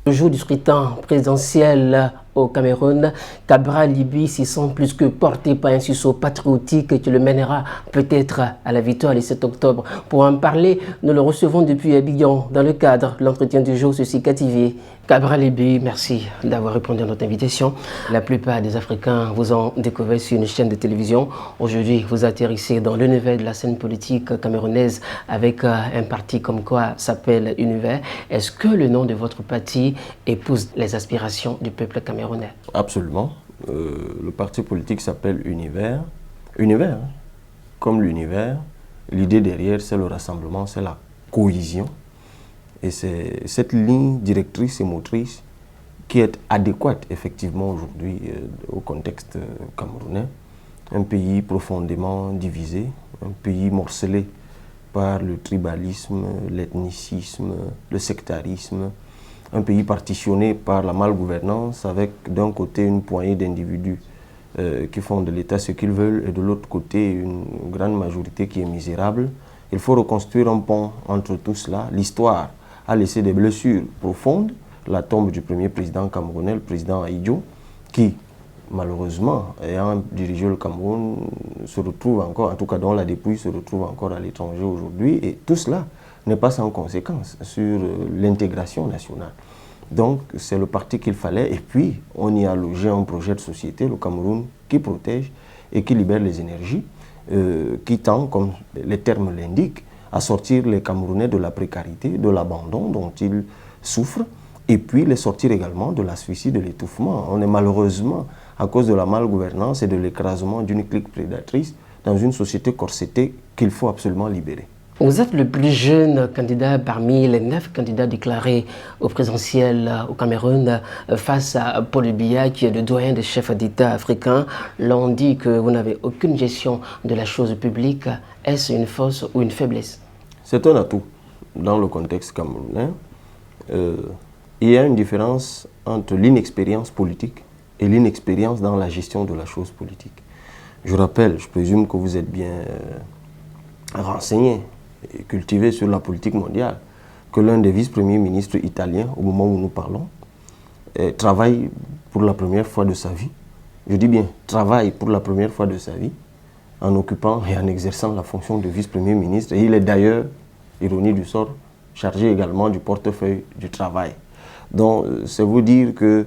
Le jour du scrutin présidentiel au Cameroun, Cabral Libye s'y sent plus que porté par un sursaut patriotique qui le mènera peut-être à la victoire le 7 octobre. Pour en parler, nous le recevons depuis Abidjan dans le cadre de l'entretien du jour Ceci Cativier. Cabral Libye, merci d'avoir répondu à notre invitation. La plupart des Africains vous ont découvert sur une chaîne de télévision. Aujourd'hui, vous atterrissez dans l'univers de la scène politique camerounaise avec un parti comme quoi s'appelle Univers. Est-ce que le nom de votre parti épouse les aspirations du peuple camerounais? Absolument. Le parti politique s'appelle Univers. Univers, hein, comme l'univers. L'idée derrière, c'est le rassemblement, c'est la cohésion. Et c'est cette ligne directrice et motrice qui est adéquate, effectivement, aujourd'hui au contexte camerounais. Un pays profondément divisé, un pays morcelé par le tribalisme, l'ethnicisme, le sectarisme, un pays partitionné par la malgouvernance avec d'un côté une poignée d'individus qui font de l'État ce qu'ils veulent et de l'autre côté une grande majorité qui est misérable. Il faut reconstruire un pont entre tout cela. L'histoire a laissé des blessures profondes. La tombe du premier président camerounais, le président Ahidjo, qui malheureusement, ayant dirigé le Cameroun, se retrouve encore, en tout cas dont la dépouille se retrouve encore à l'étranger aujourd'hui. Et tout cela n'est pas sans conséquence sur l'intégration nationale. Donc c'est le parti qu'il fallait et puis on y a logé un projet de société, le Cameroun, qui protège et qui libère les énergies, qui tend, comme les termes l'indiquent, à sortir les Camerounais de la précarité, de l'abandon dont ils souffrent et puis les sortir également de l'asphyxie, de l'étouffement. On est malheureusement, à cause de la malgouvernance et de l'écrasement d'une clique prédatrice, dans une société corsetée qu'il faut absolument libérer. Vous êtes le plus jeune candidat parmi les 9 candidats déclarés au présidentiel au Cameroun face à Paul Biya, qui est le doyen des chefs d'État africains. L'on dit que vous n'avez aucune gestion de la chose publique. Est-ce une force ou une faiblesse? C'est un atout dans le contexte camerounais. Il y a une différence entre l'inexpérience politique et l'inexpérience dans la gestion de la chose politique. Je rappelle, je présume que vous êtes bien renseigné et cultivé sur la politique mondiale, que l'un des vice-premiers ministres italiens, au moment où nous parlons, travaille pour la première fois de sa vie, je dis bien travaille pour la première fois de sa vie, en occupant et en exerçant la fonction de vice-premier ministre. Et il est d'ailleurs, ironie du sort, chargé également du portefeuille du travail. Donc, c'est vous dire que,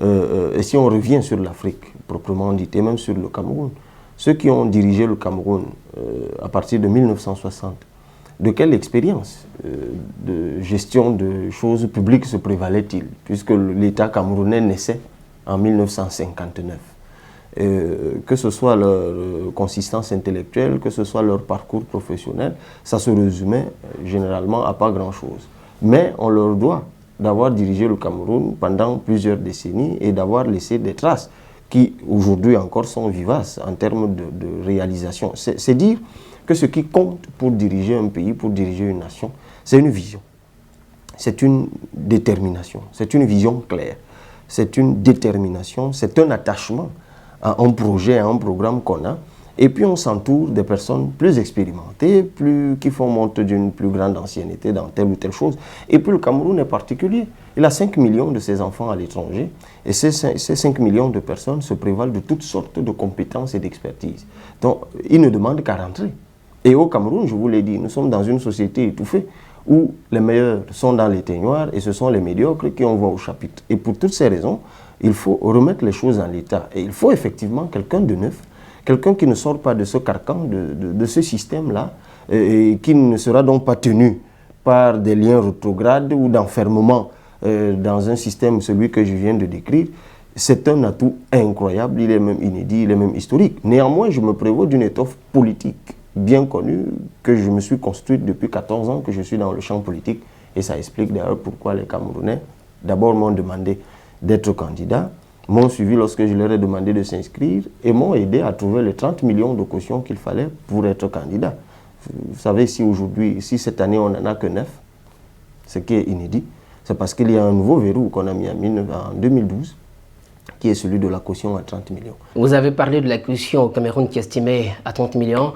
et si on revient sur l'Afrique, proprement dit, et même sur le Cameroun, ceux qui ont dirigé le Cameroun à partir de 1960, de quelle expérience de gestion de choses publiques se prévalait-il, puisque l'État camerounais naissait en 1959. Que ce soit leur consistance intellectuelle, que ce soit leur parcours professionnel, ça se résumait généralement à pas grand-chose. Mais on leur doit d'avoir dirigé le Cameroun pendant plusieurs décennies et d'avoir laissé des traces qui aujourd'hui encore sont vivaces en termes de réalisation. C'est dire que ce qui compte pour diriger un pays, pour diriger une nation, c'est une vision, c'est une détermination, c'est une vision claire, c'est une détermination, c'est un attachement à un projet, à un programme qu'on a, et puis on s'entoure des personnes plus expérimentées, qui font montre d'une plus grande ancienneté dans telle ou telle chose. Et puis le Cameroun est particulier. Il a 5 millions de ses enfants à l'étranger, et ces 5 millions de personnes se prévalent de toutes sortes de compétences et d'expertise. Donc ils ne demandent qu'à rentrer. Et au Cameroun, je vous l'ai dit, nous sommes dans une société étouffée, où les meilleurs sont dans les teignoirs, et ce sont les médiocres qui en voient au chapitre. Et pour toutes ces raisons, il faut remettre les choses en l'état. Et il faut effectivement quelqu'un de neuf, quelqu'un qui ne sort pas de ce carcan, de ce système-là, et qui ne sera donc pas tenu par des liens rétrogrades ou d'enfermement dans un système, celui que je viens de décrire. C'est un atout incroyable, il est même inédit, il est même historique. Néanmoins, je me prévaux d'une étoffe politique bien connue, que je me suis construite depuis 14 ans, que je suis dans le champ politique. Et ça explique d'ailleurs pourquoi les Camerounais, d'abord m'ont demandé d'être candidat, m'ont suivi lorsque je leur ai demandé de s'inscrire et m'ont aidé à trouver les 30 millions de cautions qu'il fallait pour être candidat. Vous savez, si aujourd'hui, si cette année on n'en a que 9, ce qui est inédit, c'est parce qu'il y a un nouveau verrou qu'on a mis en 2012, qui est celui de la caution à 30 millions. Vous avez parlé de la caution au Cameroun qui est estimée à 30 millions.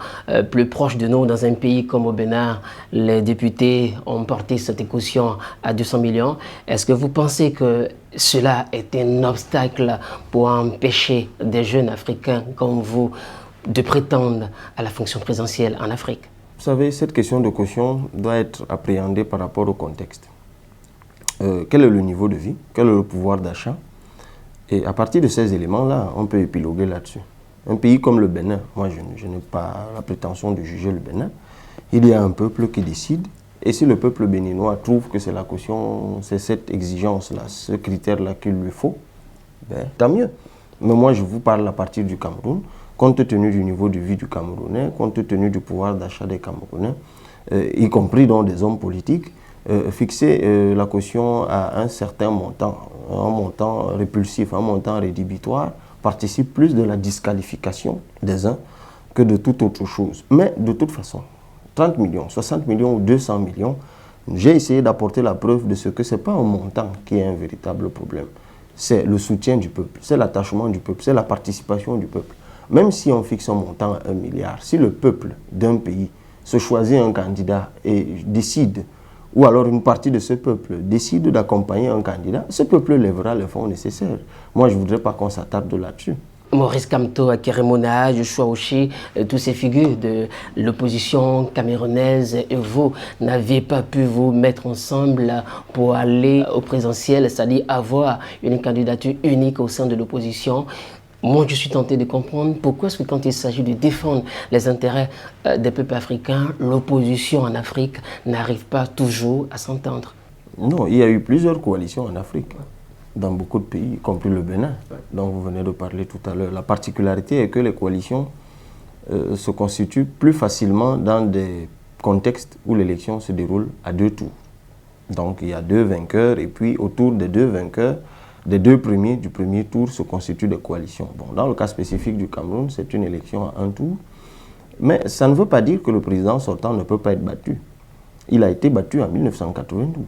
Plus proche de nous, dans un pays comme au Bénin, les députés ont porté cette caution à 200 millions. Est-ce que vous pensez que cela est un obstacle pour empêcher des jeunes Africains comme vous de prétendre à la fonction présidentielle en Afrique? Vous savez, cette question de caution doit être appréhendée par rapport au contexte. Quel est le niveau de vie? Quel est le pouvoir d'achat? Et à partir de ces éléments-là, on peut épiloguer là-dessus. Un pays comme le Bénin, moi je n'ai pas la prétention de juger le Bénin, il y a un peuple qui décide, et si le peuple béninois trouve que c'est la caution, c'est cette exigence-là, ce critère-là qu'il lui faut, ben, tant mieux. Mais moi je vous parle à partir du Cameroun, compte tenu du niveau de vie du Camerounais, compte tenu du pouvoir d'achat des Camerounais, y compris dans des hommes politiques, fixer la caution à un certain montant, un montant répulsif, un montant rédhibitoire, participe plus de la disqualification des uns que de toute autre chose. Mais de toute façon, 30 millions, 60 millions ou 200 millions, j'ai essayé d'apporter la preuve de ce que ce n'est pas un montant qui est un véritable problème. C'est le soutien du peuple, c'est l'attachement du peuple, c'est la participation du peuple. Même si on fixe un montant à 1 milliard, si le peuple d'un pays se choisit un candidat et décide, ou alors une partie de ce peuple décide d'accompagner un candidat, ce peuple lèvera les fonds nécessaires. Moi, je ne voudrais pas qu'on s'attarde là-dessus. Maurice Kamto, Kérémona, Joshua Ochi, tous ces figures de l'opposition camerounaise, et vous n'aviez pas pu vous mettre ensemble pour aller au présidentiel, c'est-à-dire avoir une candidature unique au sein de l'opposition. Moi, je suis tenté de comprendre pourquoi est-ce que quand il s'agit de défendre les intérêts des peuples africains, l'opposition en Afrique n'arrive pas toujours à s'entendre. Non, il y a eu plusieurs coalitions en Afrique, dans beaucoup de pays, y compris le Bénin, dont vous venez de parler tout à l'heure. La particularité est que les coalitions se constituent plus facilement dans des contextes où l'élection se déroule à 2 tours. Donc il y a 2 vainqueurs et puis autour des 2 vainqueurs, des 2 premiers du premier tour se constituent des coalitions. Bon, dans le cas spécifique du Cameroun, c'est une élection à 1 tour. Mais ça ne veut pas dire que le président sortant ne peut pas être battu. Il a été battu en 1992.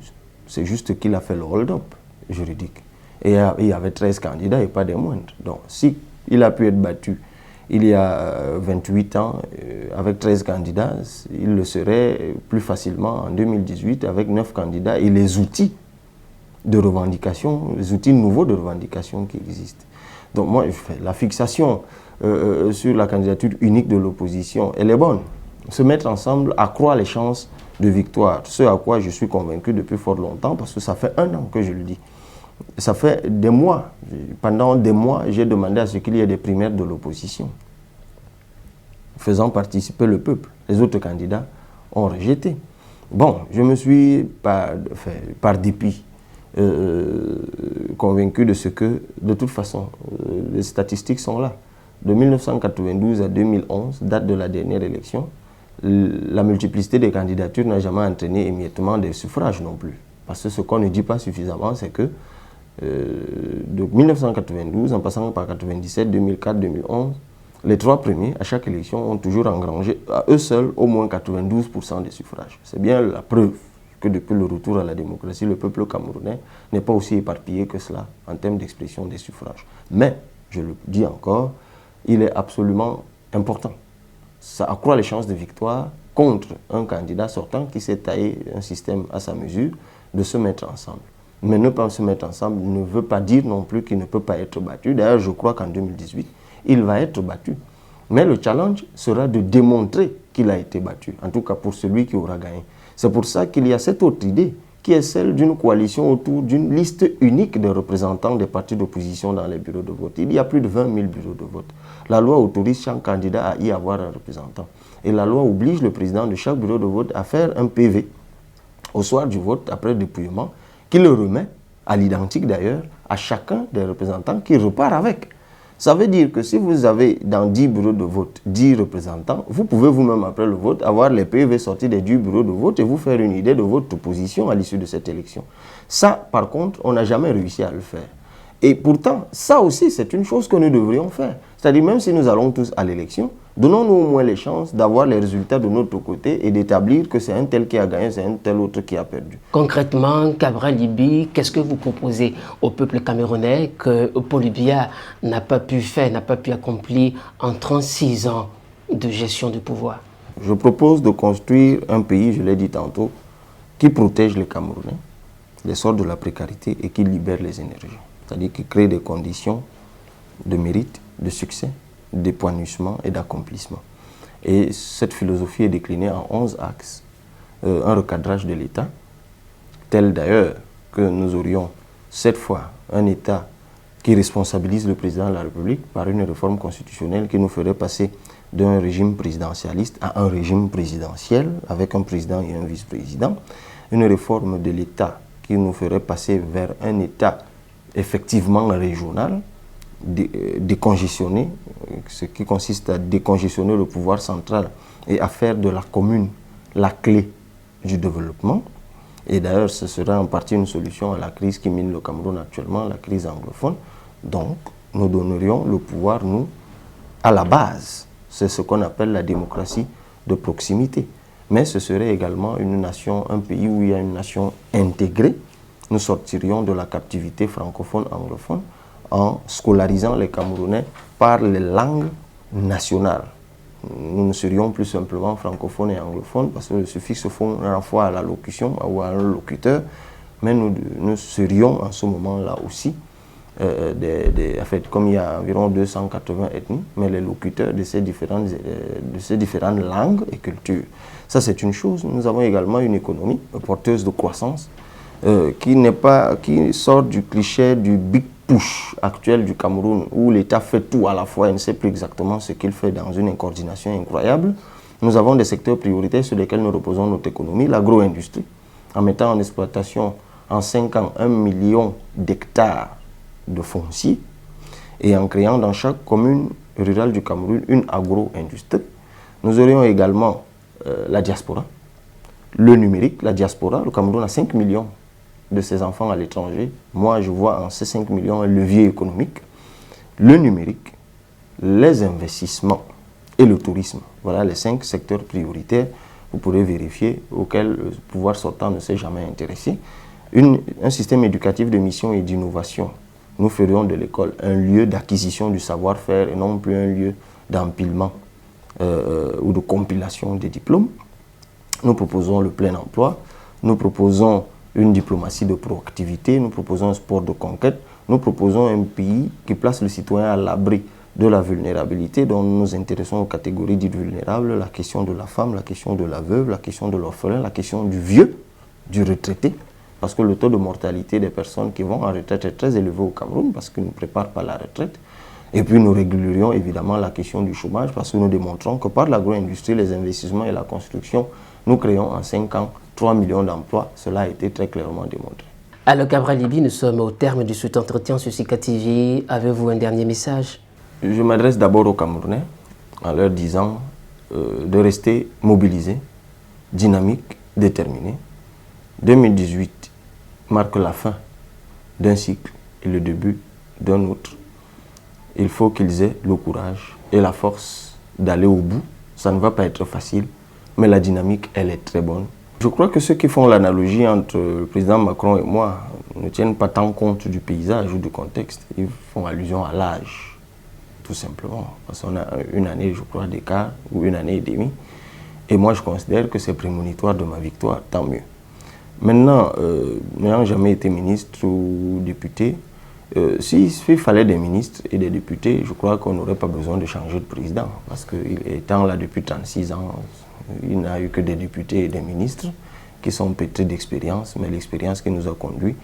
C'est juste qu'il a fait le hold-up juridique. Et il y avait 13 candidats et pas des moindres. Donc, si il a pu être battu il y a 28 ans avec 13 candidats, il le serait plus facilement en 2018 avec 9 candidats et les outils de revendication, les outils nouveaux de revendication qui existent. Donc moi, la fixation sur la candidature unique de l'opposition, elle est bonne. Se mettre ensemble accroît les chances de victoire, ce à quoi je suis convaincu depuis fort longtemps, parce que ça fait 1 an que je le dis. Ça fait des mois, pendant des mois, j'ai demandé à ce qu'il y ait des primaires de l'opposition, faisant participer le peuple. Les autres candidats ont rejeté. Bon, je me suis, par dépit, convaincu de ce que, de toute façon, les statistiques sont là. De 1992 à 2011, date de la dernière élection, la multiplicité des candidatures n'a jamais entraîné émiettement des suffrages non plus. Parce que ce qu'on ne dit pas suffisamment, c'est que de 1992, en passant par 97, 2004, 2011, les 3 premiers, à chaque élection, ont toujours engrangé à eux seuls au moins 92% des suffrages. C'est bien la preuve que depuis le retour à la démocratie, le peuple camerounais n'est pas aussi éparpillé que cela en termes d'expression des suffrages. Mais, je le dis encore, il est absolument important. Ça accroît les chances de victoire contre un candidat sortant qui s'est taillé un système à sa mesure de se mettre ensemble. Mais ne pas se mettre ensemble ne veut pas dire non plus qu'il ne peut pas être battu. D'ailleurs, je crois qu'en 2018, il va être battu. Mais le challenge sera de démontrer qu'il a été battu, en tout cas pour celui qui aura gagné. C'est pour ça qu'il y a cette autre idée, qui est celle d'une coalition autour d'une liste unique de représentants des partis d'opposition dans les bureaux de vote. Il y a plus de 20 000 bureaux de vote. La loi autorise chaque candidat à y avoir un représentant. Et la loi oblige le président de chaque bureau de vote à faire un PV au soir du vote, après dépouillement, qui le remet, à l'identique d'ailleurs, à chacun des représentants qui repart avec. Ça veut dire que si vous avez dans 10 bureaux de vote 10 représentants, vous pouvez vous-même, après le vote, avoir les PV sortis des 10 bureaux de vote et vous faire une idée de votre position à l'issue de cette élection. Ça, par contre, on n'a jamais réussi à le faire. Et pourtant, ça aussi, c'est une chose que nous devrions faire. C'est-à-dire, même si nous allons tous à l'élection, Donnons-nous au moins les chances d'avoir les résultats de notre côté et d'établir que c'est un tel qui a gagné, c'est un tel autre qui a perdu. Concrètement, Cabral Liby, qu'est-ce que vous proposez au peuple camerounais que Paul Biya n'a pas pu faire, n'a pas pu accomplir en 36 ans de gestion du pouvoir? Je propose de construire un pays, je l'ai dit tantôt, qui protège les Camerounais, les sort de la précarité et qui libère les énergies. C'est-à-dire qui crée des conditions de mérite, de succès, d'épanouissement et d'accomplissement. Et cette philosophie est déclinée en 11 axes. Un recadrage de l'État, tel d'ailleurs que nous aurions cette fois un État qui responsabilise le président de la République par une réforme constitutionnelle qui nous ferait passer d'un régime présidentialiste à un régime présidentiel avec un président et un vice-président. Une réforme de l'État qui nous ferait passer vers un État effectivement régional, décongestionné, ce qui consiste à décongestionner le pouvoir central et à faire de la commune la clé du développement. Et d'ailleurs, ce serait en partie une solution à la crise qui mine le Cameroun actuellement, la crise anglophone. Donc, nous donnerions le pouvoir, nous, à la base. C'est ce qu'on appelle la démocratie de proximité. Mais ce serait également une nation, un pays où il y a une nation intégrée. Nous sortirions de la captivité francophone-anglophone en scolarisant les Camerounais par les langues nationales. Nous ne serions plus simplement francophones et anglophones parce que le suffixe fond renvoie à la locution ou à un locuteur, mais nous serions en ce moment-là aussi, en fait, comme il y a environ 280 ethnies, mais les locuteurs de ces différentes langues et cultures. Ça, c'est une chose. Nous avons également une économie porteuse de croissance qui sort du cliché du big push actuel du Cameroun où l'État fait tout à la fois et ne sait plus exactement ce qu'il fait dans une coordination incroyable. Nous avons des secteurs prioritaires sur lesquels nous reposons notre économie, l'agro-industrie, en mettant en exploitation en 5 ans 1 million d'hectares de foncier et en créant dans chaque commune rurale du Cameroun une agro-industrie. Nous aurions également la diaspora, le numérique, la diaspora. Le Cameroun a 5 millions de ses enfants à l'étranger. Moi, je vois en ces 5 millions un levier économique, le numérique, les investissements et le tourisme. Voilà les 5 secteurs prioritaires, vous pourrez vérifier, auxquels le pouvoir sortant ne s'est jamais intéressé. Un système éducatif de mission et d'innovation. Nous ferions de l'école un lieu d'acquisition du savoir-faire et non plus un lieu d'empilement ou de compilation des diplômes. Nous proposons le plein emploi, nous proposons une diplomatie de proactivité, nous proposons un sport de conquête, nous proposons un pays qui place le citoyen à l'abri de la vulnérabilité, dont nous nous intéressons aux catégories dites vulnérables, la question de la femme, la question de la veuve, la question de l'orphelin, la question du vieux, du retraité, parce que le taux de mortalité des personnes qui vont en retraite est très élevé au Cameroun, parce qu'ils ne préparent pas la retraite. Et puis nous régulerions évidemment la question du chômage, parce que nous démontrons que par l'agro-industrie, les investissements et la construction, nous créons en 5 ans 3 millions d'emplois. Cela a été très clairement démontré. Alors Cabral Liby, nous sommes au terme de cet entretien sur Sika TV. Avez-vous un dernier message? Je m'adresse d'abord aux Camerounais en leur disant de rester mobilisés, dynamiques, déterminés. 2018 marque la fin d'un cycle et le début d'un autre. Il faut qu'ils aient le courage et la force d'aller au bout. Ça ne va pas être facile, mais la dynamique, elle est très bonne. Je crois que ceux qui font l'analogie entre le président Macron et moi ne tiennent pas tant compte du paysage ou du contexte. Ils font allusion à l'âge, tout simplement. Parce qu'on a une année, je crois, d'écart, ou une année et demie. Et moi, je considère que c'est prémonitoire de ma victoire, tant mieux. Maintenant, n'ayant jamais été ministre ou député, s'il fallait des ministres et des députés, je crois qu'on n'aurait pas besoin de changer de président. Parce qu'il étant là depuis 36 ans, il n'a eu que des députés et des ministres qui sont pétris d'expérience, mais l'expérience qui nous a conduit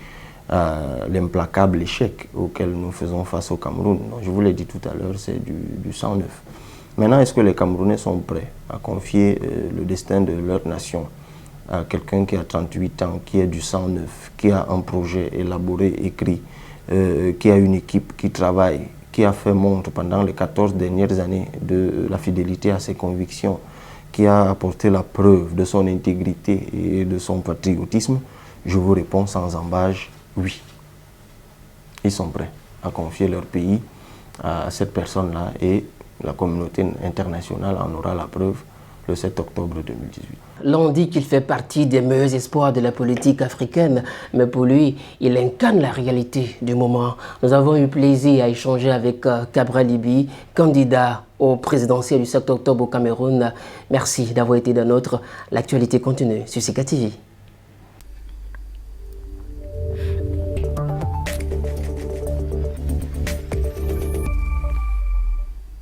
à l'implacable échec auquel nous faisons face au Cameroun. Donc, je vous l'ai dit tout à l'heure, c'est du sang neuf. Maintenant, est-ce que les Camerounais sont prêts à confier le destin de leur nation à quelqu'un qui a 38 ans, qui est du sang neuf, qui a un projet élaboré, écrit, qui a une équipe qui travaille, qui a fait montre pendant les 14 dernières années de la fidélité à ses convictions, qui a apporté la preuve de son intégrité et de son patriotisme? Je vous réponds sans embâche, oui. Ils sont prêts à confier leur pays à cette personne-là et La communauté internationale en aura la preuve le 7 octobre 2018. L'on dit qu'il fait partie des meilleurs espoirs de la politique africaine, mais pour lui, il incarne la réalité du moment. Nous avons eu plaisir à échanger avec Cabral Libby, candidat au présidentiel du 7 octobre au Cameroun. Merci d'avoir été dans notre L'actualité continue sur Sika TV.